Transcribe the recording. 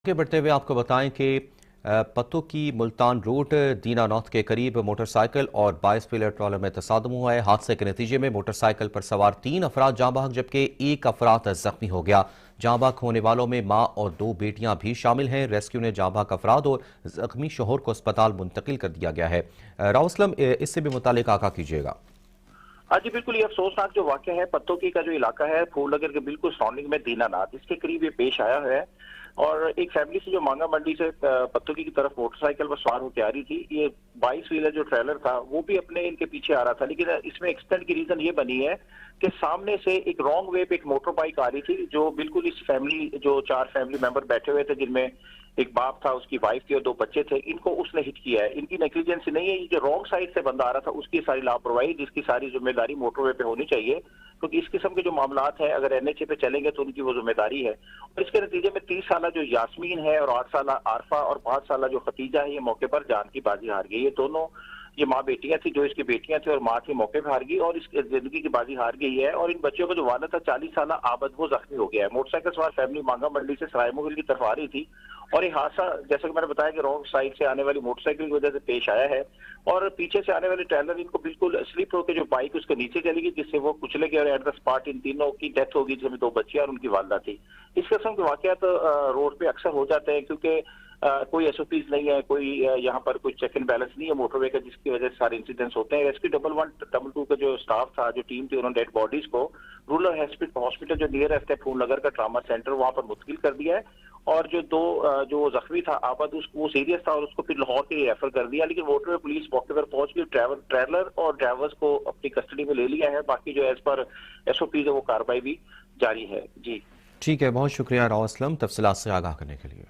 आगे बढ़ते हुए आपको बताएं कि पत्तू की मुल्तान रोड दीना नॉर्थ के करीब मोटरसाइकिल और 22 व्हीलर ट्रॉलर में तसादम हुआ है। हादसे के नतीजे में मोटरसाइकिल पर सवार 3 अफराद जाँ बहक जबकि 1 अफराद जख्मी हो गया। जाँ बहक होने वालों में मां और 2 बेटियां भी शामिल हैं। रेस्क्यू ने जाँ बहक अफराद और जख्मी शोहर को अस्पताल मुंतकिल कर दिया गया है। राउसलम, इससे भी मुतालिक आका कीजिएगा। हाँ जी, बिल्कुल। ये अफसोसनाक जो वाक़या है, पत्तोकी का जो इलाका है फूलनगर के बिल्कुल सराउंडिंग में दीनानाथ, इसके करीब ये पेश आया है। और एक फैमिली से जो मांगा मंडी से पत्तोकी की तरफ मोटरसाइकिल पर सवार होकर आ रही थी, ये 22 व्हीलर जो ट्रेलर था वो भी अपने इनके पीछे आ रहा था। लेकिन इसमें एक्सीडेंट की रीजन ये बनी है कि सामने से एक रॉन्ग वे पे एक मोटर बाइक आ रही थी, जो बिल्कुल इस फैमिली जो 4 फैमिली मेंबर बैठे हुए थे, जिनमें एक बाप था, उसकी वाइफ थी और 2 बच्चे थे, इनको उसने हिट किया है। इनकी नेग्लिजेंस नहीं है, ये जो रॉन्ग साइड से बंदा आ रहा था उसकी सारी लापरवाही, जिसकी सारी जिम्मेदारी मोटरवे पे होनी चाहिए, क्योंकि इस किस्म के जो मामलात हैं अगर एनएचए पे चलेंगे तो उनकी वो जिम्मेदारी है। और इसके नतीजे में 30 साल जो यास्मीन है और 8 साल आरफा और 5 साल जो खतीजा है, ये मौके पर जान की बाजी हार गई। ये दोनों ये माँ बेटियां थी, जो इसकी बेटियां थी और माँ थी, मौके पर हार गई और इस जिंदगी की बाजी हार गई है। और इन बच्चों का जो वालिद था 40 साल आबद, वो जख्मी हो गया है। मोटरसाइकिल सवार फैमिली मांगा मंडी से सरायमुगल की तरफ आ रही थी और ये हादसा, जैसा कि मैंने बताया, कि रॉन्ग साइड से आने वाली मोटरसाइकिल की वजह से पेश आया है और पीछे से आने वाले ट्रेलर इनको बिल्कुल स्लिप होकर जो बाइक उसके नीचे चली गई, जिससे वो कुचले गए और एट द स्पॉट इन तीनों की डेथ होगी, जिसमें 2 बच्चियां और उनकी वालदा थी। इस किस्म के वाकयात रोड पे अक्सर हो जाते हैं, क्योंकि कोई एसओपीज नहीं है, कोई यहाँ पर कोई चेक एंड बैलेंस नहीं है मोटरवे का, जिसकी वजह से सारे इंसिडेंट्स होते हैं। रेस्क्यू 112 का जो स्टाफ था, जो टीम थी, उन्होंने डेड बॉडीज को रूरल हॉस्पिटल जो नियरेस्ट है फूलनगर का ट्रामा सेंटर, वहां पर मुंतकिल कर दिया है। और जो जख्मी था आबद, वो सीरियस था और उसको फिर लाहौर के लिए रेफर कर दिया। लेकिन मोटरवे पुलिस मौके पर पहुंच गई, ट्रेलर और ड्राइवर्स को अपनी कस्टडी में ले लिया है। बाकी जो एज पर एसओपीज है वो कार्रवाई भी जारी है। जी ठीक है, बहुत शुक्रिया राउसलम तफसीलात से आगाह करने के लिए।